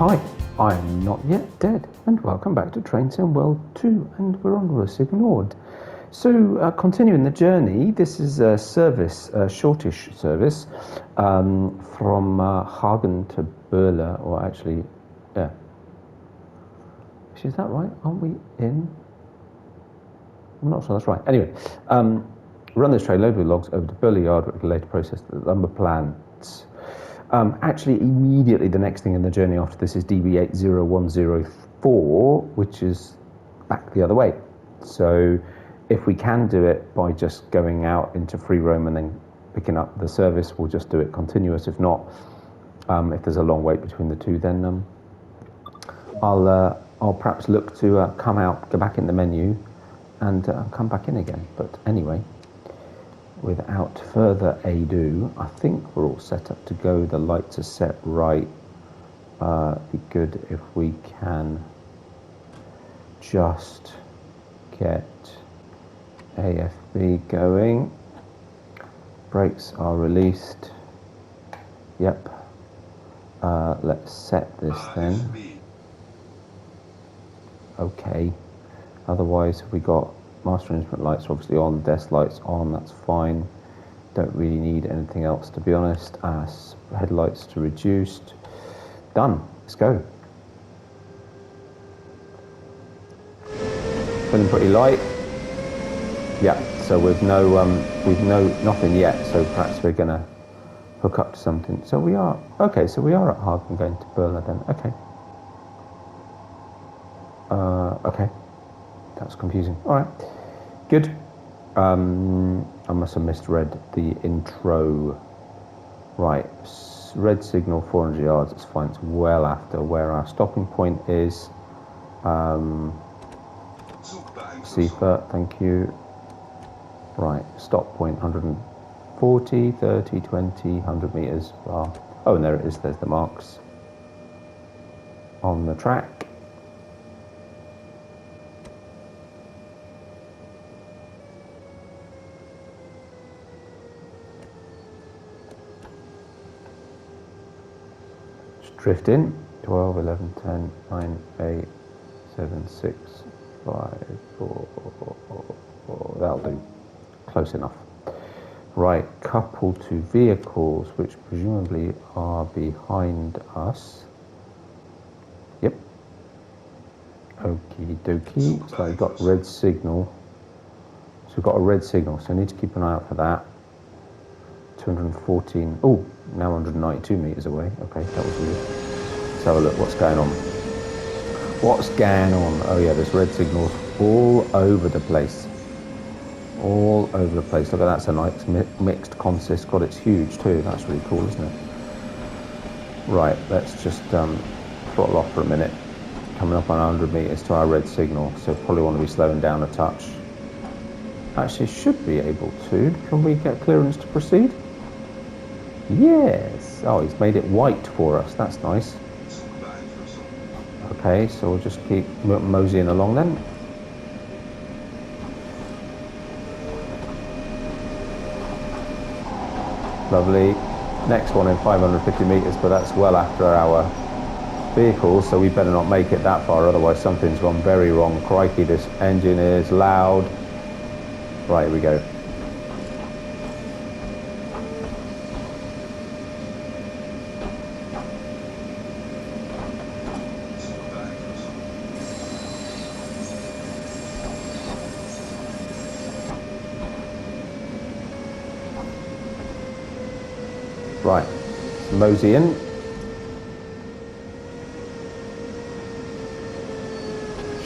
Hi, I'm Not Yet Dead, and welcome back to Train Sim World 2, and we're on Ruhr Sieg Nord. So, continuing the journey, this is a service, a shortish service, from Hagen to Boele, or actually, yeah. Is that right? Aren't we in? I'm not sure that's right. Anyway, run this train loaded with logs over to Boele yard, which will later process the lumber plants. Actually, immediately the next thing in the journey after this is DB80104, which is back the other way. So if we can do it by just going out into free roam and then picking up the service, we'll just do it continuous. If not, if there's a long wait between the two, then I'll perhaps look to come out, go back in the menu, and come back in again. But anyway, without further ado, I think we're all set up to go. The lights are set right. Be good if we can just get AFB going. Brakes are released. Yep. Let's set this then. Okay. Otherwise, we got master instrument lights are obviously on, desk lights on, that's fine. Don't really need anything else, to be honest. Headlights to reduced. Done. Let's go. Feeling pretty light. Yeah. So we've nothing yet. So perhaps we're gonna hook up to something. So we are okay. So we are at Hagen going to Boele then. Okay. Okay. That's confusing. All right. Good. I must have misread the intro. Right. Red signal, 400 yards. It's fine. It's well after where our stopping point is. Seafer, thank you. Right. Stop point 140, 30, 20, 100 meters. Oh, and there it is. There's the marks on the track. Drift in, 12, 11, 10, 9, 8, 7, 6, 5, 4, 4, that'll do. Close enough. Right, couple to vehicles, which presumably are behind us. Yep. Okie dokie. So we've got red signal. So we've got a red signal, so I need to keep an eye out for that. 214, oh, now 192 meters away. Okay, that was weird. Let's have a look, what's going on? What's going on? Oh yeah, there's red signals all over the place. All over the place. Look at that, it's a nice mixed consist. God, it's huge too. That's really cool, isn't it? Right, let's just throttle off for a minute. Coming up on 100 meters to our red signal, so probably want to be slowing down a touch. Actually, should be able to. Can we get clearance to proceed? Yes. Oh, he's made it white for us. That's nice. Okay, so we'll just keep moseying along then. Lovely. Next one in 550 meters, but that's well after our vehicle, so we better not make it that far, otherwise something's gone very wrong. Crikey, this engine is loud. Right, here we go. Right, mosey in.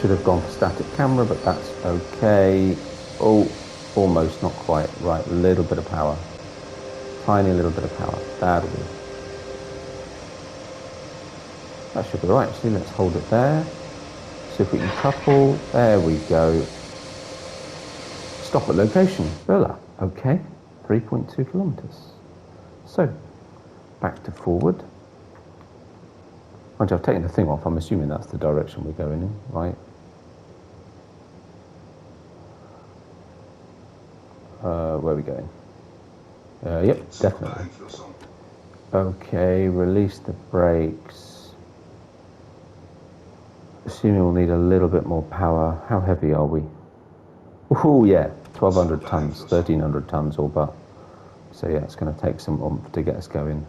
Should have gone for static camera, but that's okay. Oh, almost, not quite. Right, a little bit of power. Tiny little bit of power. That'll do. That should be right, actually. Let's hold it there. See if we can couple. There we go. Stop at location. Boele. Okay. 3.2 kilometers. So, back to forward. Mind you, I've taken the thing off. I'm assuming that's the direction we're going in, right? Where are we going? Yep, definitely. Okay, release the brakes. assuming we'll need a little bit more power. How heavy are we? Oh yeah, 1,200 tons, 1,300 tons all but. So yeah, it's going to take some oomph to get us going.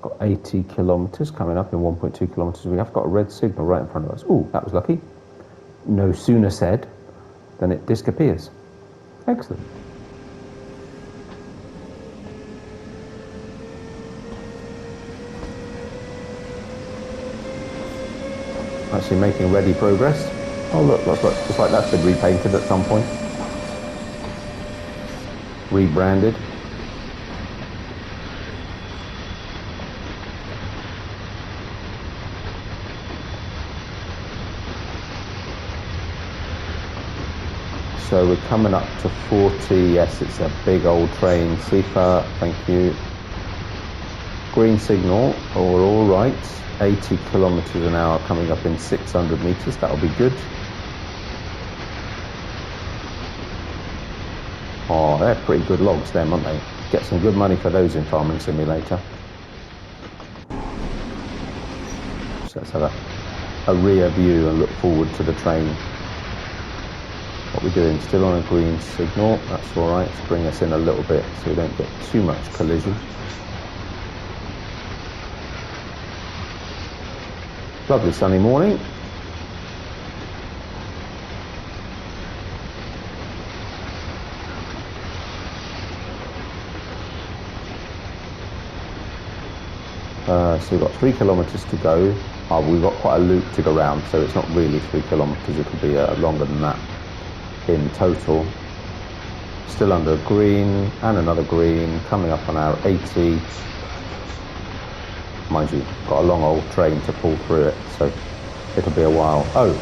Got 80 kilometers coming up in 1.2 kilometers. We have got a red signal right in front of us. Ooh, that was lucky. No sooner said than it disappears. Excellent. Actually making ready progress. Oh look, looks like that's been repainted at some point. Rebranded. So we're coming up to 40, yes, it's a big old train. Sifa, thank you. Green signal, oh, we're all right. 80 kilometers an hour coming up in 600 meters, that'll be good. Oh, they're pretty good logs them, aren't they? Get some good money for those in Farming Simulator. So let's have a rear view and look forward to the train. What we're doing, still on a green signal, that's all right. Let's bring us in a little bit so we don't get too much collision. Lovely sunny morning. So we've got 3 kilometers to go. We've got quite a loop to go round, so it's not really 3 kilometers, it'll be longer than that in total. Still under green and another green, coming up on our 80. Mind you, got a long old train to pull through it, so it'll be a while. Oh,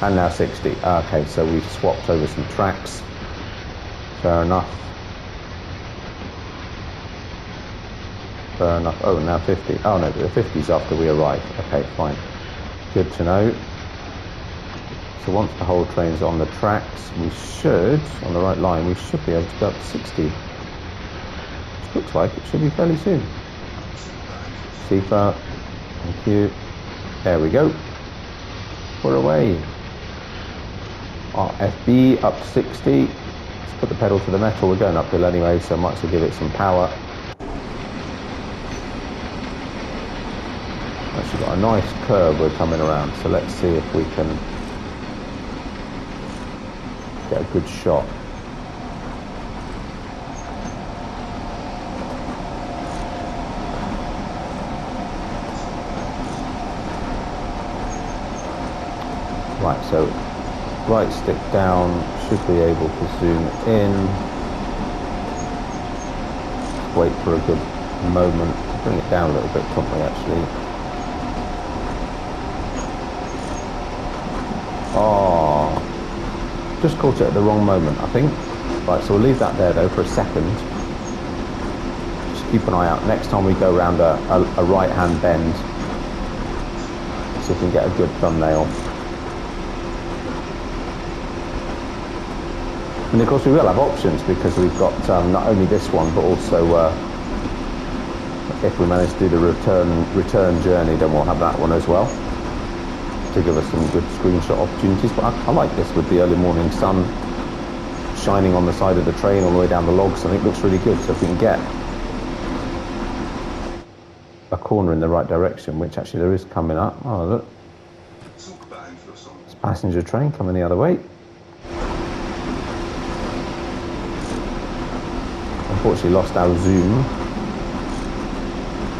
and now 60. Okay, so we've swapped over some tracks. Fair enough. Fair enough. Oh, now 50. Oh no, the 50's after we arrive. Okay, fine. Good to know. So once the whole train's on the tracks, we should, on the right line, we should be able to go up to 60. Which looks like it should be fairly soon. Sifa, thank you. There we go. We're away. Our FB up to 60. Let's put the pedal to the metal. We're going uphill anyway, so I might as well give it some power. Actually got a nice curve we're coming around, so let's see if we can get a good shot. Right, so right stick down, should be able to zoom in. Wait for a good moment to bring it down a little bit, can't we actually? Oh, just caught it at the wrong moment, I think. Right, so we'll leave that there though for a second. Just keep an eye out. Next time we go around a right-hand bend, see if we can get a good thumbnail. And of course we will have options because we've got not only this one, but also if we manage to do the return journey, then we'll have that one as well, to give us some good screenshot opportunities. But I like this with the early morning sun shining on the side of the train all the way down the logs. I think it looks really good. So if we can get a corner in the right direction, which actually there is coming up. Oh look, it's a passenger train coming the other way. Unfortunately lost our zoom.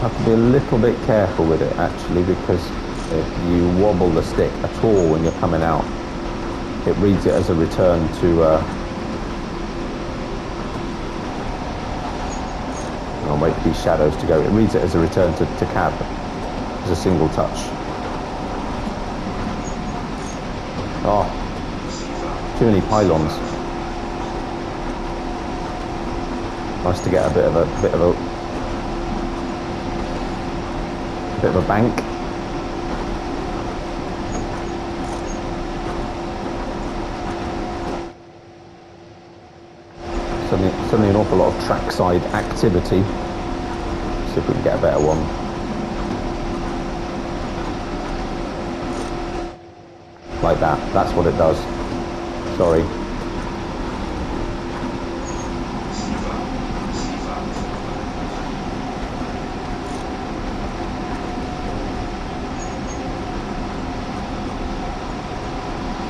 Have to be a little bit careful with it actually, because if you wobble the stick at all when you're coming out, it reads it as a return to I'll wait for these shadows to go. It reads it as a return to cab, as a single touch. Oh, too many pylons. Nice to get a bit of a bank. Suddenly an awful lot of trackside activity. See if we can get a better one. like that. That's what it does. Sorry.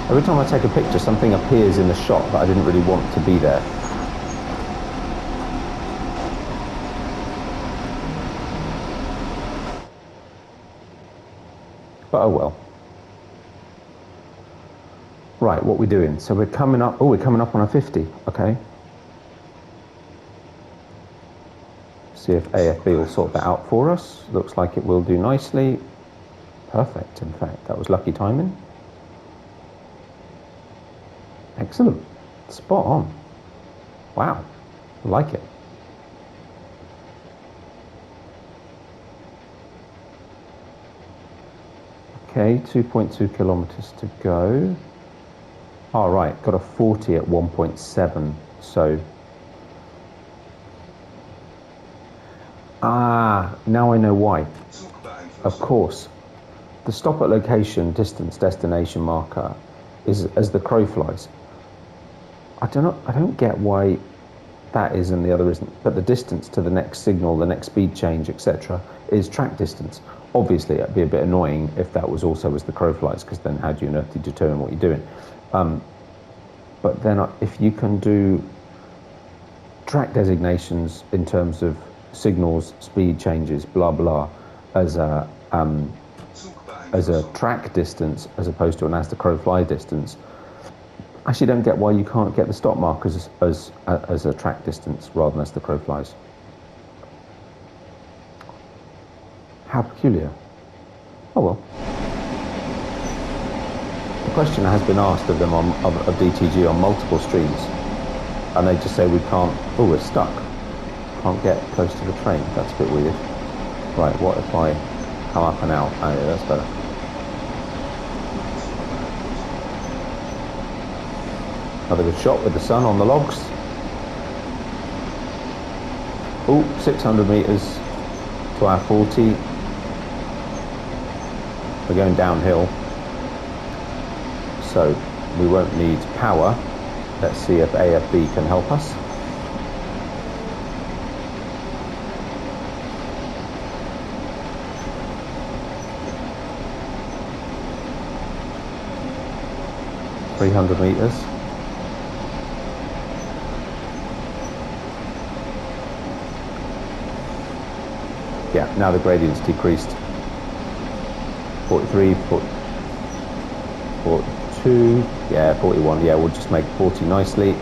Every time I take a picture, something appears in the shot that I didn't really want to be there. But oh well. Right, what we're doing. So we're coming up, we're coming up on a 50, okay. See if AFB will sort that out for us. Looks like it will do nicely. Perfect, in fact, that was lucky timing. Excellent, spot on. Wow, I like it. Okay, 2.2 kilometers to go. All right, got a 40 at 1.7, so. Now I know why. Of course, the stop at location, distance, destination marker is as the crow flies. I don't get why that is and the other isn't, but the distance to the next signal, the next speed change, etc., is track distance. Obviously, it'd be a bit annoying if that was also as the crow flies, because then how do you determine what you're doing? But then if you can do track designations in terms of signals, speed changes, blah blah, as a track distance as opposed to an as the crow fly distance, I actually don't get why you can't get the stop markers as a track distance rather than as the crow flies. How peculiar. Oh well. The question has been asked of them of DTG on multiple streams, and they just say we can't. Oh, we're stuck. Can't get close to the train. That's a bit weird. Right. What if I come up and out? Oh yeah, that's better. Another good shot with the sun on the logs. Oh, 600 meters to our 40. We're going downhill, so we won't need power. Let's see if AFB can help us. $300 meters. Yeah, now the gradient's decreased. 43, 42, yeah, 41, yeah, we'll just make 40 nicely.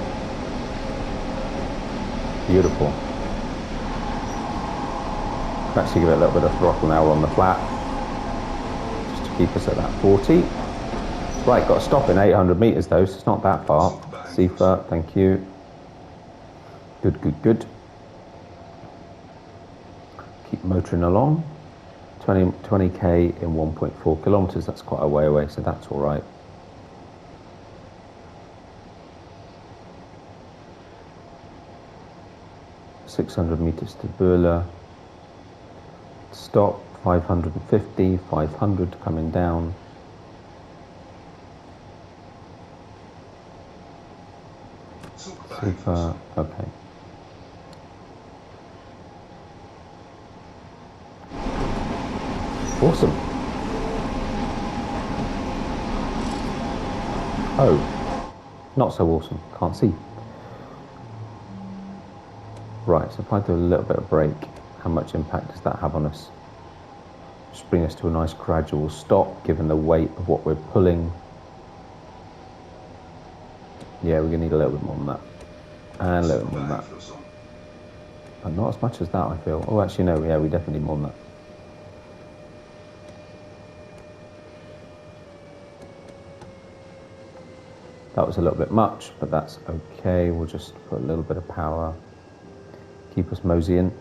Beautiful. Let's actually give it a little bit of throttle now on the flat, just to keep us at that 40. Right, got to stop in 800 meters though, so it's not that far. Sifa, thank you. Good, good, good. Keep motoring along. 20k in 1.4 kilometers, that's quite a way away, so that's all right. $600 meters to Boele. Stop, 550, 500 coming down. Super, okay. Awesome. Oh, not so awesome, can't see. Right, so if I do a little bit of brake, how much impact does that have on us? Just bring us to a nice gradual stop, given the weight of what we're pulling. Yeah, we're gonna need a little bit more than that. And a little bit more than that. But not as much as that, I feel. Oh, actually no, yeah, we definitely need more than that. That was a little bit much, but that's okay. We'll just put a little bit of power. Keep us moseying.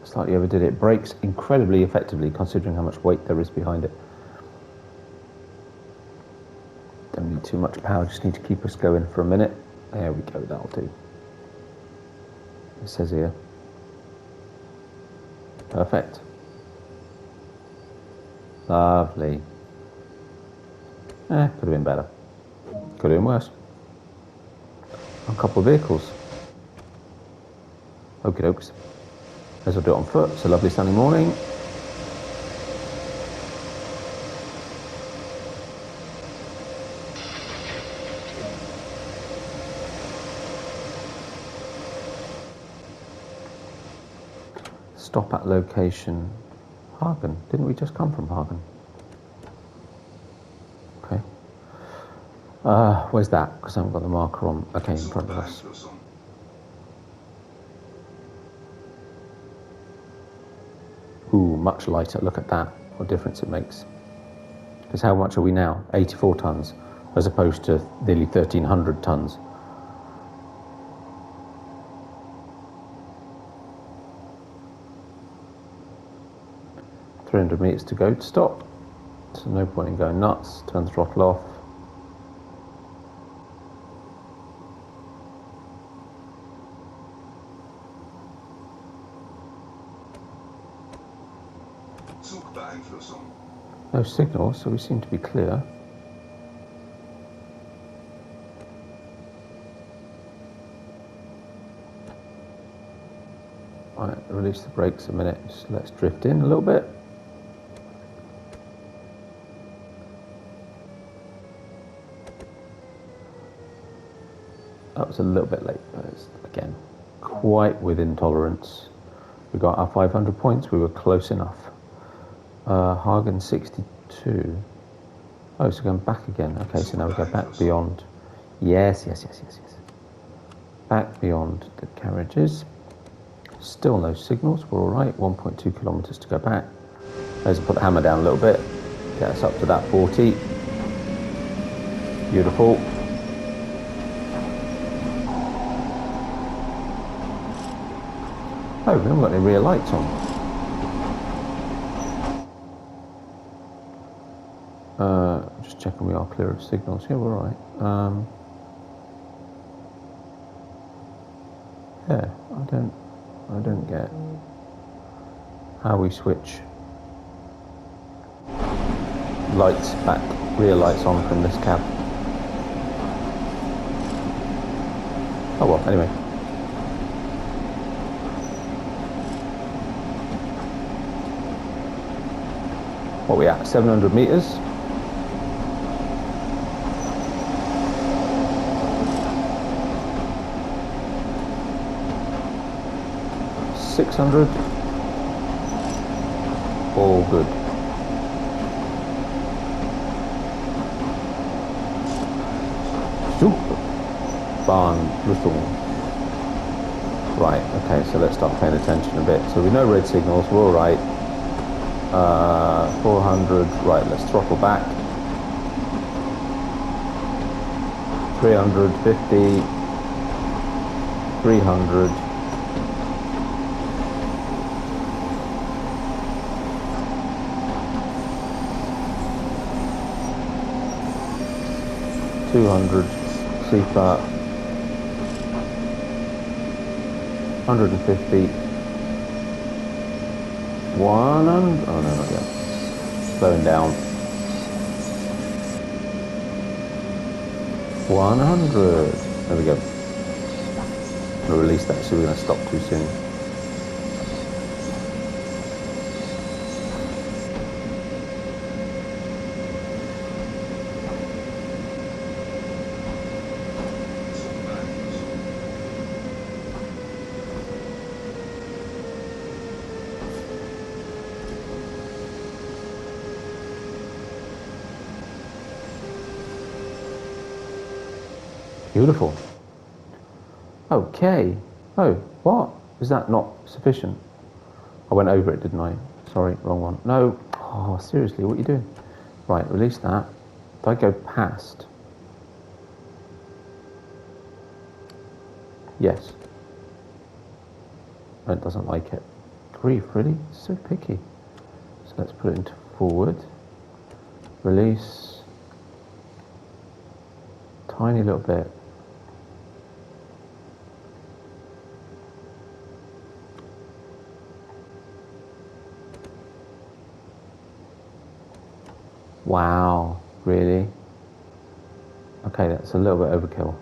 Slightly overdid it. Brakes incredibly effectively considering how much weight there is behind it. Don't need too much power, just need to keep us going for a minute. There we go, that'll do. It says here. Perfect. Lovely. Could have been better. Could have been worse. A couple of vehicles. Okie dokes. As I'll do it on foot. It's a lovely sunny morning. Stop at location Hagen. Didn't we just come from Hagen? Okay. Where's that? Because I haven't got the marker on. Okay, in front of us. Ooh, much lighter. Look at that. What difference it makes. Because how much are we now? 84 tons, as opposed to nearly 1,300 tons. $300 meters to go to stop. So no point in going nuts. Turn the throttle off. No signal, so we seem to be clear. Right, release the brakes a minute. Just let's drift in a little bit. That was a little bit late, but it's, again, quite within tolerance. We got our 500 points, we were close enough. Hagen 62. Oh, so going back again. Okay, so now we go back beyond. Yes. Back beyond the carriages. Still no signals, we're all right. 1.2 kilometers to go back. Let's put the hammer down a little bit. Get us up to that 40. Beautiful. Oh, we haven't got any rear lights on. Just checking we are clear of signals. Yeah, we're all right. Yeah, I don't get how we switch lights back, rear lights on from this cab. Oh well, anyway. What are we at? 700 meters. $600. All good. Super. Wonderful. Right, okay, so let's start paying attention a bit. So we know red signals, we're all right. 400, right, let's throttle back. 350, 300. 200, CFAT, 150, 100, oh no, not yet, slowing down, 100, there we go. We'll release that, so we're going to stop too soon. Beautiful. Okay. Oh, what? Is that not sufficient? I went over it, didn't I? Sorry, wrong one. No. Oh, seriously, what are you doing? Right, release that. If I go past. Yes. No, it doesn't like it. Grief, really? It's so picky. So let's put it into forward. Release. Tiny little bit. Wow, really? Okay, that's a little bit overkill.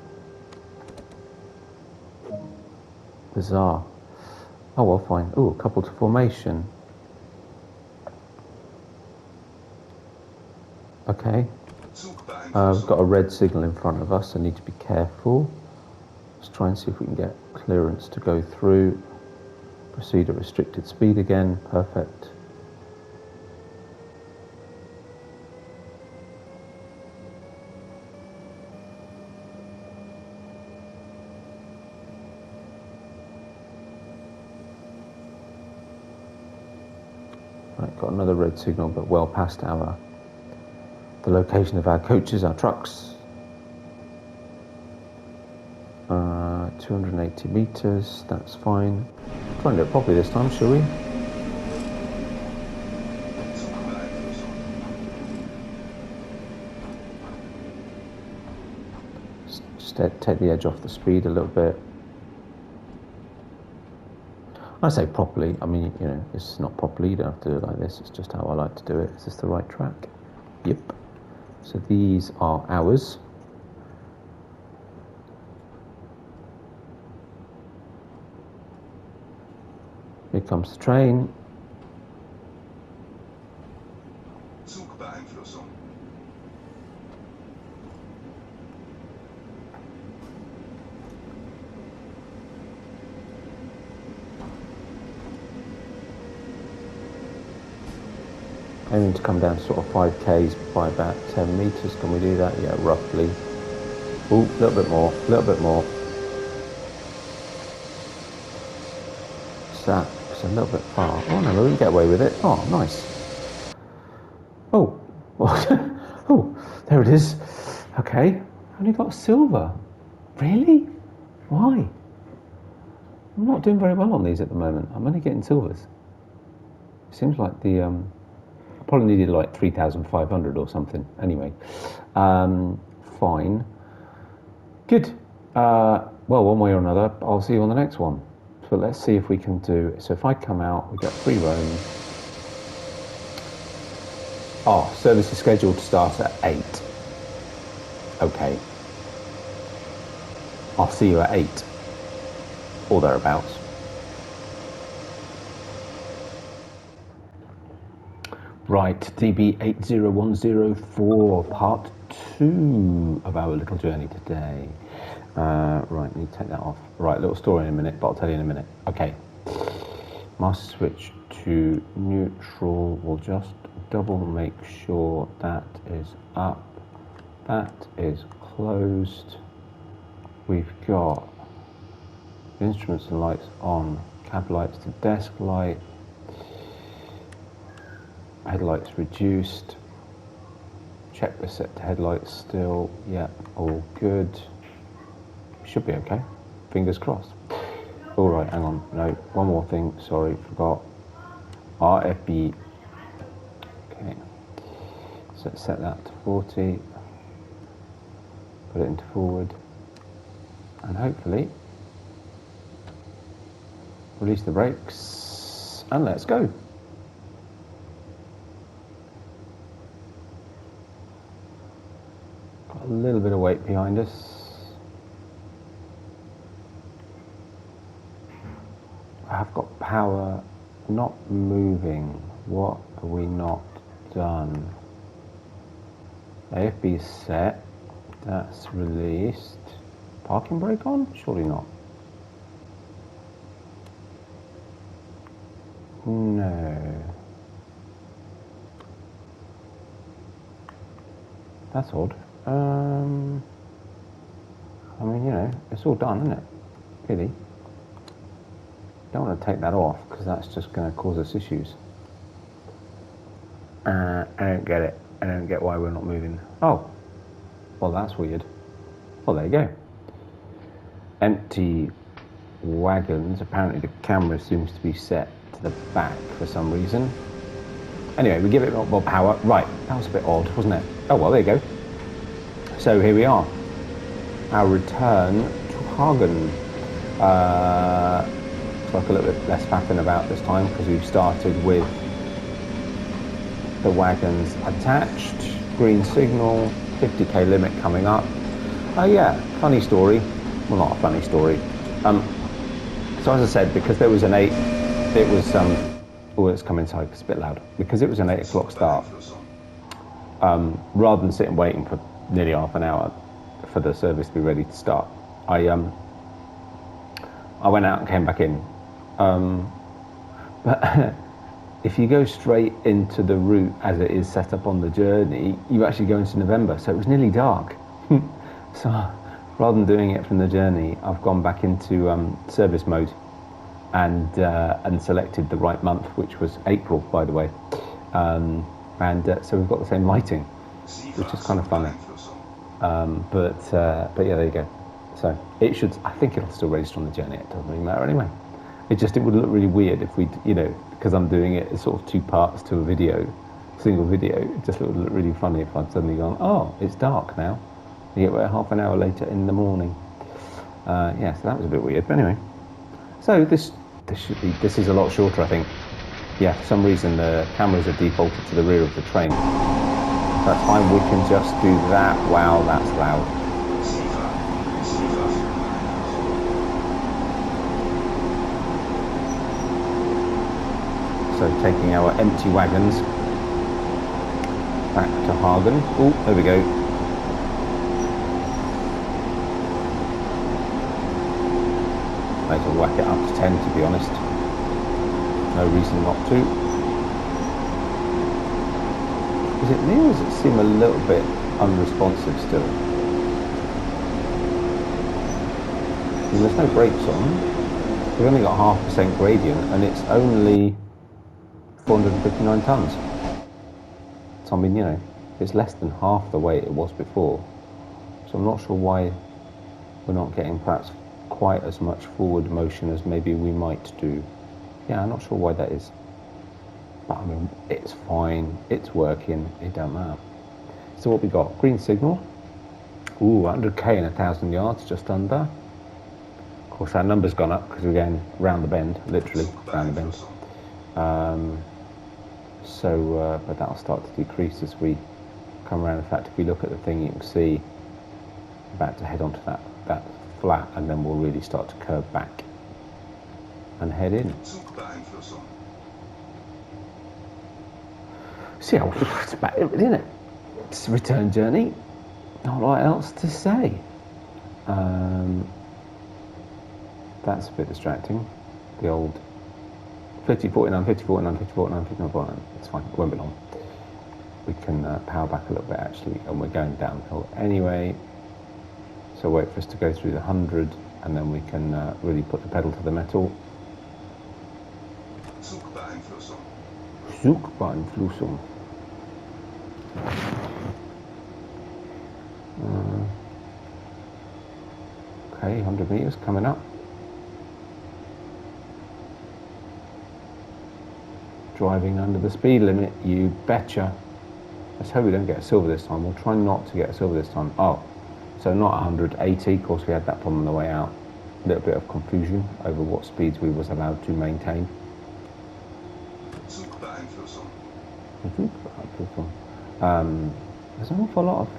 Bizarre. Oh well, fine. Ooh, couple to formation. Okay. We've got a red signal in front of us. I need to be careful. Let's try and see if we can get clearance to go through. Proceed at restricted speed again. Perfect. Right, got another red signal, but well past the location of our coaches, our trucks. 280 meters, that's fine. Try and do it properly this time, shall we? Just take the edge off the speed a little bit. I say properly, I mean, you know, it's not properly, you don't have to do it like this, it's just how I like to do it. Is this the right track? Yep. So these are ours. Here comes the train. Zugbeeinflussung. Aiming to come down to sort of 5Ks by about 10 meters. Can we do that? Yeah, roughly. Ooh, a little bit more, a little bit more. That's a little bit far. Oh no, we can get away with it. Oh, nice. Oh, oh, there it is. Okay, only got silver. Really? Why? I'm not doing very well on these at the moment. I'm only getting silvers. It seems like the I probably needed like 3,500 or something. Anyway, fine. Good. Well, one way or another, I'll see you on the next one. But let's see if we can do. So if I come out, we get free roam. Oh, service is scheduled to start at 8. Okay. I'll see you at 8 or thereabouts. Right, DB80104, part 2 of our little journey today. Right, need to take that off. Right, little story in a minute, but I'll tell you in a minute. Okay, master switch to neutral. We'll just double make sure that is up, that is closed. We've got instruments and lights on, cab lights to desk light, headlights reduced, checklist set to headlights still, yeah, all good. Should be okay, fingers crossed. All right, hang on, no, one more thing, sorry, forgot. RFB, okay, so set that to 40, put it into forward, and hopefully release the brakes, and let's go. Got a little bit of weight behind us. I've got power not moving. What have we not done? AFB is set. That's released. Parking brake on? Surely not. No. That's odd. I mean, you know, it's all done, isn't it? Really. Don't want to take that off because that's just going to cause us issues. I don't get it. I don't get why we're not moving. Oh, well, that's weird. Well, there you go. Empty wagons. Apparently the camera seems to be set to the back for some reason. Anyway, we give it more power. Right, that was a bit odd, wasn't it? Oh, well, there you go. So here we are. Our return to Hagen. Like a little bit less faffing about this time because we've started with the wagons attached, green signal, 50k limit coming up. Oh yeah, funny story. Well, not a funny story. So as I said, because there was an 8, it was, oh, let's come inside because it's a bit loud. Because it was an 8 o'clock start, rather than sitting waiting for nearly half an hour for the service to be ready to start, I went out and came back in. But if you go straight into the route as it is set up on the journey, you actually go into November, so it was nearly dark. So rather than doing it from the journey, I've gone back into service mode and selected the right month, which was April, by the way. So we've got the same lighting, which is kind of funny. But yeah, there you go. So it should, I think it'll still register on the journey. It doesn't really matter anyway. It would look really weird if we, because I'm doing it as sort of 2 parts to a video, single video. It just would look really funny if I'd suddenly gone, oh, it's dark now. You get there half an hour later in the morning. Yeah, so that was a bit weird. But anyway, so this is a lot shorter, I think. Yeah, for some reason the cameras are defaulted to the rear of the train. That's fine. We can just do that. Wow, that's loud. So taking our empty wagons back to Hagen. Oh, there we go. Might as well whack it up to 10, to be honest. No reason not to. Is it me or does it seem a little bit unresponsive still? I mean, there's no brakes on. We've only got 0.5% gradient and it's only 459 tons. So I mean, it's less than half the weight it was before. So I'm not sure why we're not getting perhaps quite as much forward motion as maybe we might do. Yeah, I'm not sure why that is. But I mean, it's fine, it's working, it don't matter. So what we got? Green signal. Ooh, 100k in 1,000 yards, just under. Of course, our number's gone up because we're going round the bend, literally round the bend. But that'll start to decrease as we come around. In fact, if we look at the thing, you can see about to head onto that flat, and then we'll really start to curve back and head in. See how it's about it, isn't it? It's a return journey. Not a lot else to say. That's a bit distracting. The old 50-49, 50-49, 50-49, 50-49. It's fine, it won't be long. We can power back a little bit actually, and we're going downhill anyway. So wait for us to go through the 100, and then we can really put the pedal to the metal. Zugbeeinflussung. Okay, 100 meters coming up. Driving under the speed limit, you betcha. Let's hope we don't get a silver this time. We'll try not to get a silver this time. Oh, so not 180. Of course, we had that problem on the way out. A little bit of confusion over what speeds we was allowed to maintain. There's an awful lot of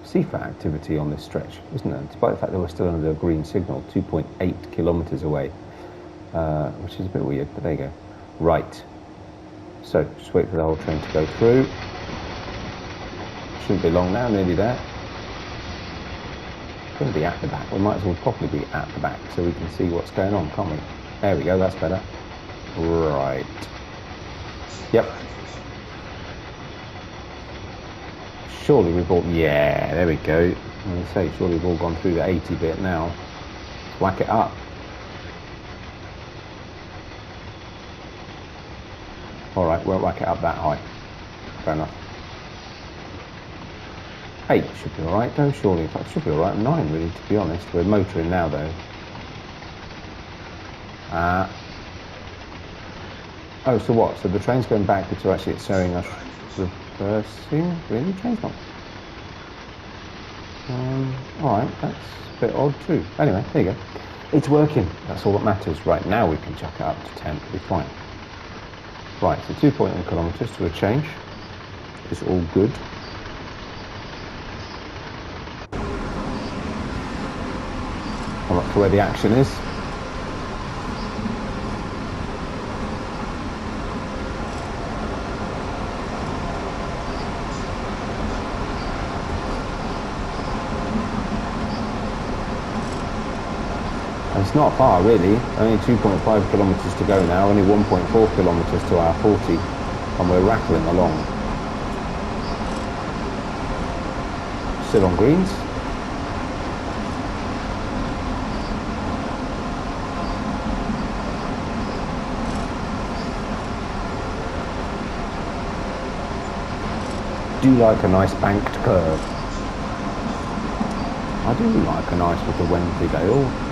CFAT activity on this stretch, isn't there? Despite the fact that we're still under a green signal, 2.8 kilometers away, which is a bit weird, but there you go. Right, so just wait for the whole train to go through. Shouldn't be long now, nearly there. Going to be at the back. We might as well probably be at the back so we can see what's going on, can't we? There we go, that's better. Right. Yep. Surely we've all, yeah, there we go. I'm going to say, surely we've all gone through the 80 bit now. Let's whack it up. Alright, won't whack it up that high. Fair enough. 8 should be alright, though, surely. In fact, it should be alright. 9, really, to be honest. We're motoring now, though. Oh, so what? So the train's going backwards, so actually it's showing us reversing? Really? The train's not. Alright, that's a bit odd, too. Anyway, there you go. It's working. That's all that matters. Right, now we can chuck it up to 10. It'll be fine. Right, so 2.1 kilometres to a change. It's all good. Come up to where the action is. It's not far really, only 2.5 kilometres to go now, only 1.4 kilometres to our 40, and we're rattling along. Still on greens. Do like a nice banked curve. I do like a nice little Wensleydale.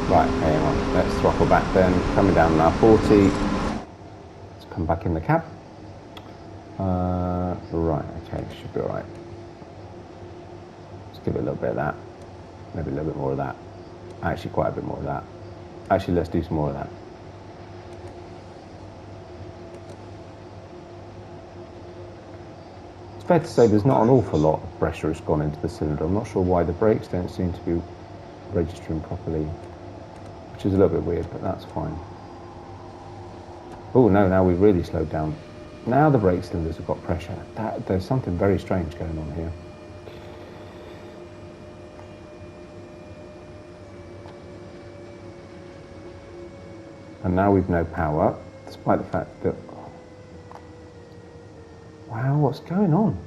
Right, hang on, let's throttle back then, coming down now 40, let's come back in the cab. Right, okay, should be alright. Let's give it a little bit of that, maybe a little bit more of that, actually quite a bit more of that. Actually, let's do some more of that. It's fair to say there's not an awful lot of pressure has gone into the cylinder. I'm not sure why the brakes don't seem to be registering properly, which is a little bit weird, but that's fine. Oh no, now we've really slowed down. Now the brake cylinders have got pressure. There's something very strange going on here. And now we've no power, despite the fact that... Wow, what's going on?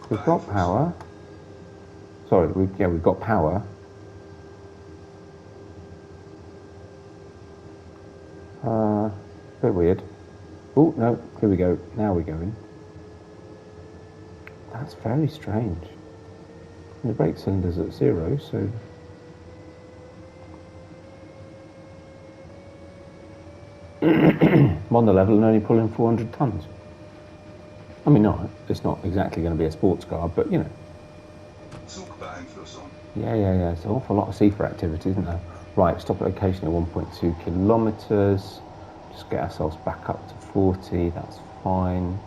We've got power. Sorry, we've got power. Bit weird. Oh, no, here we go. Now we're going. That's very strange. The brake cylinder's at 0, so... I'm on the level and only pulling 400 tonnes. I mean, no, it's not exactly going to be a sports car, but, you know. Yeah, it's an awful lot of CFA activity, isn't there? Right, stop at location at 1.2 kilometres. Just get ourselves back up to 40, that's fine.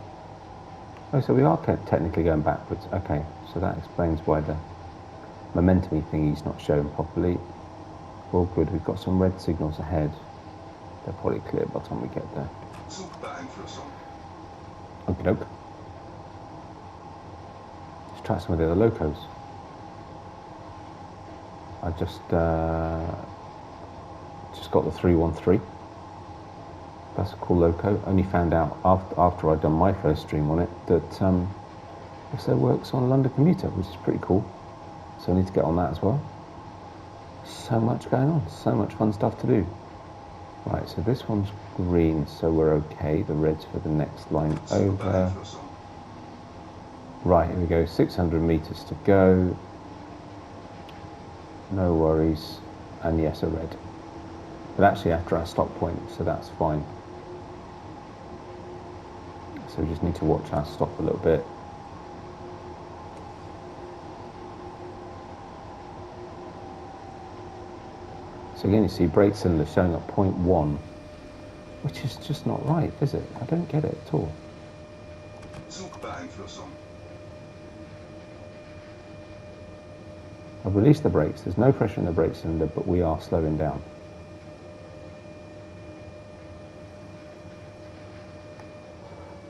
Oh, so we are technically going backwards. Okay, so that explains why the momentum thingy's not showing properly. All good, we've got some red signals ahead. They're probably clear by the time we get there. Okie doke. Let's try some of the other locos. I just got the 313. That's a cool loco. Only found out after I'd done my first stream on it that it also works on London Commuter, which is pretty cool. So I need to get on that as well. So much going on, so much fun stuff to do. Right, so this one's green, so we're okay. The red's for the next line over. Right, here we go, 600 meters to go. No worries, and yes, a red. But actually after our stop point, so that's fine. So we just need to watch our stop a little bit. So again, you see brake cylinder showing up 0.1, which is just not right, is it? I don't get it at all. I've released the brakes, there's no pressure in the brake cylinder, but we are slowing down.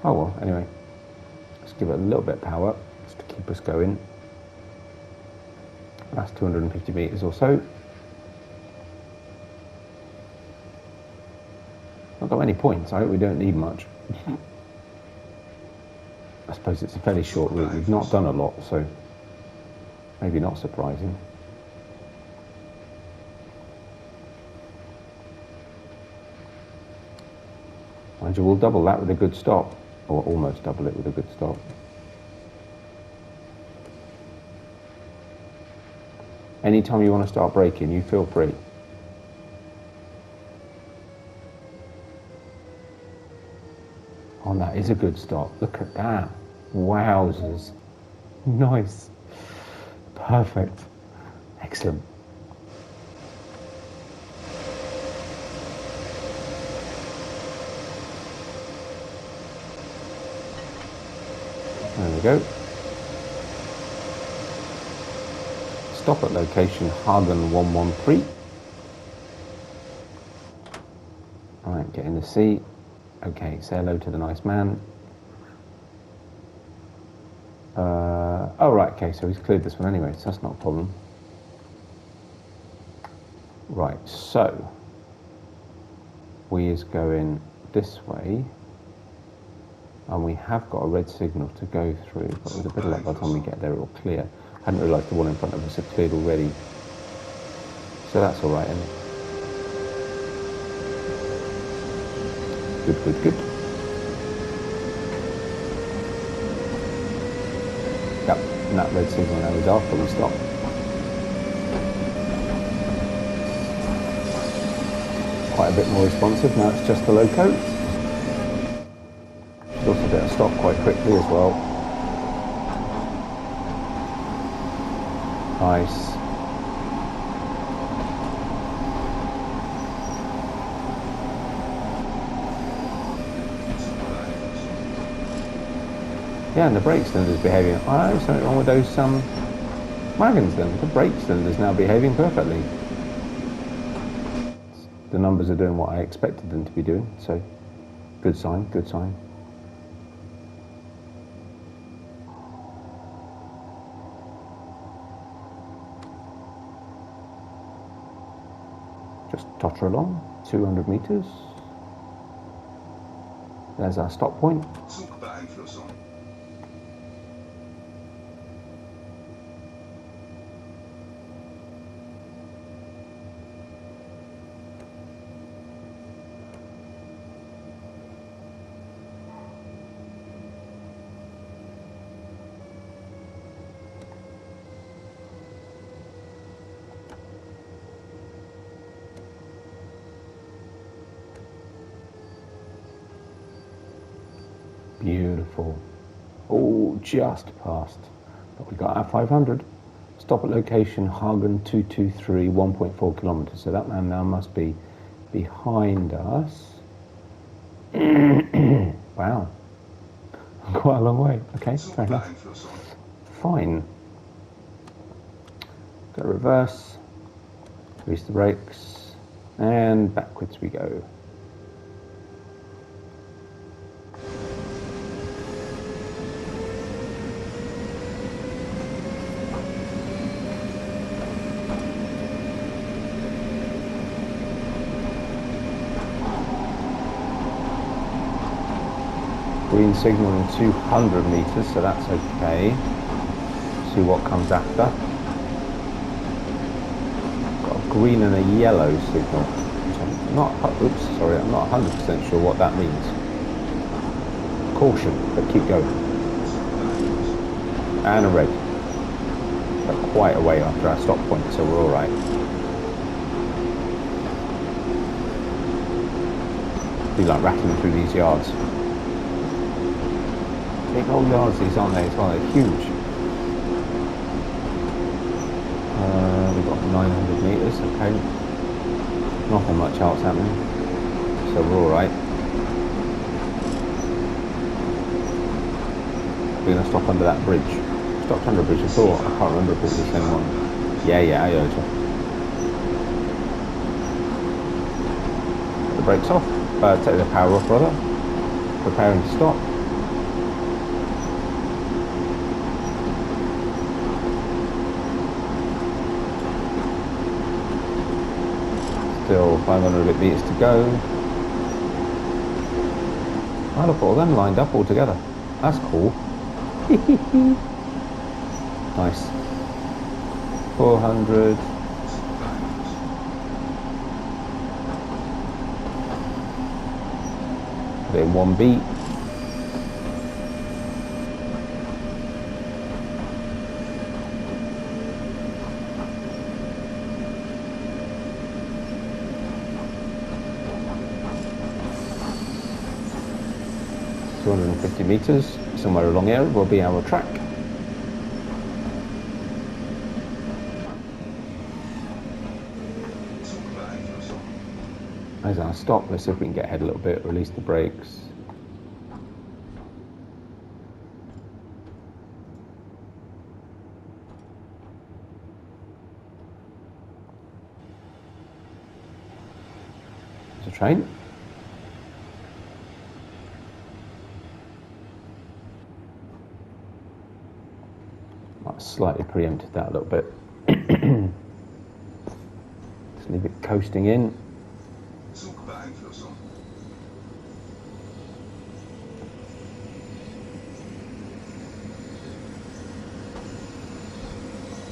Oh well, anyway, let's give it a little bit of power, just to keep us going. Last 250 meters or so. Not got many points, I hope we don't need much. I suppose it's a fairly short route, we've not done a lot, so maybe not surprising. Mind you, we'll double that with a good stop, or almost double it with a good stop. Anytime you want to start braking, you feel free. Oh, that is a good stop. Look at that. Wowzers. Nice. Perfect. Excellent. we go. Stop at location Hagen-113. Alright, get in the seat. Okay, say hello to the nice man. Oh right, okay, so he's cleared this one anyway, so that's not a problem. Right, so we is going this way, and we have got a red signal to go through, but with a bit of luck by the time we get there it'll clear. I hadn't realised the one in front of us had cleared already, so that's alright. Good, good, good. Yep, and that red signal now is after we stop. Quite a bit more responsive, now it's just the loco. Should also be able to stop quite quickly as well. Nice. Yeah, and the brake cylinder's behaving. Oh, something wrong with those wagons then. The brake cylinder's now behaving perfectly. The numbers are doing what I expected them to be doing, so good sign, good sign. Just totter along, 200 meters. There's our stop point. Beautiful. Oh, just passed. But we got our 500. Stop at location Hagen 223, 1.4 kilometers. So that man now must be behind us. Wow. Quite a long way. Okay, fair enough. Fine. Go reverse. Release the brakes. And backwards we go. Green signal in 200 meters, so that's okay. See what comes after. Got a green and a yellow signal. I'm not 100% sure what that means. Caution, but keep going. And a red. But quite a way after our stop point, so we're all right. Be like rattling through these yards. Big old yards these, aren't they, as well? They're huge. We've got 900 metres, okay. Nothing much else happening, so we're alright. We're going to stop under that bridge. Stopped under a bridge before, I can't remember if it was the same one. Yeah, I heard you. Put the brakes off, take the power off rather. Preparing to stop. Still 500 meters to go. Oh, look at all them lined up all together. That's cool. Nice. 400. Put it in one beat. .250 meters, somewhere along here will be our track. There's our stop. Let's see if we can get ahead a little bit, release the brakes. There's a train. Might have slightly preempted that a little bit. Just leave it coasting in.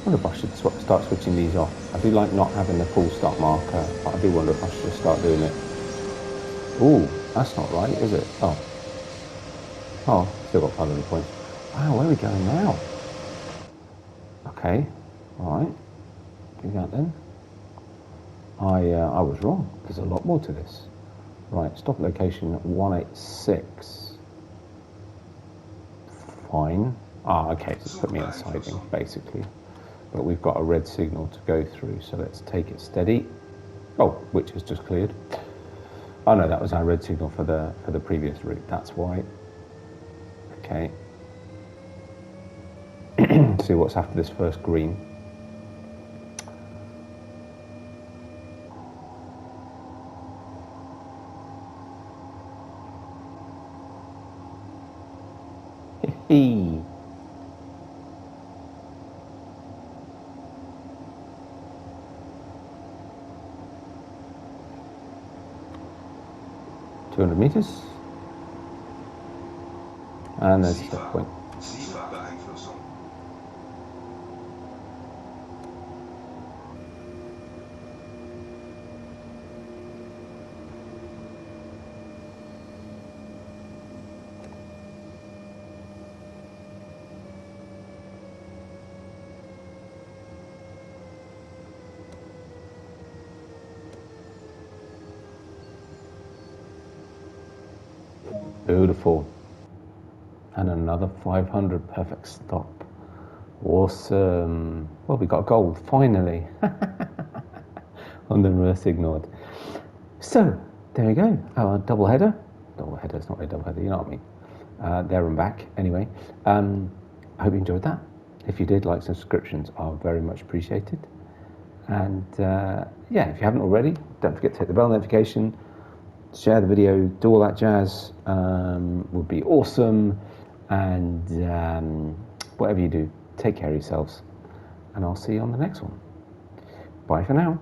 I wonder if I should start switching these off. I do like not having the full stop marker, but I do wonder if I should just start doing it. Ooh, that's not right, is it? Oh. Oh, still got 500 points. Wow, where are we going now? Okay, alright. Do that then. I was wrong. There's a lot more to this. Right, stop location 186. Fine. Ah, okay, just put me in siding, basically. But we've got a red signal to go through, so let's take it steady. Oh, which has just cleared. Oh no, that was our red signal for the previous route. That's why. Okay. See what's after this first green. Hee. 200 meters. And there's a stop point. Beautiful. And another 500, perfect stop. Awesome. Well, we got gold, finally. On the Ruhr Sieg Nord. So, there we go. Our double header. Double header, it's not really a double header, you know what I mean. There and back, anyway. I hope you enjoyed that. If you did, likes and subscriptions are very much appreciated. And yeah, if you haven't already, don't forget to hit the bell notification. Share the video, do all that jazz, would be awesome. And whatever you do, take care of yourselves. And I'll see you on the next one. Bye for now.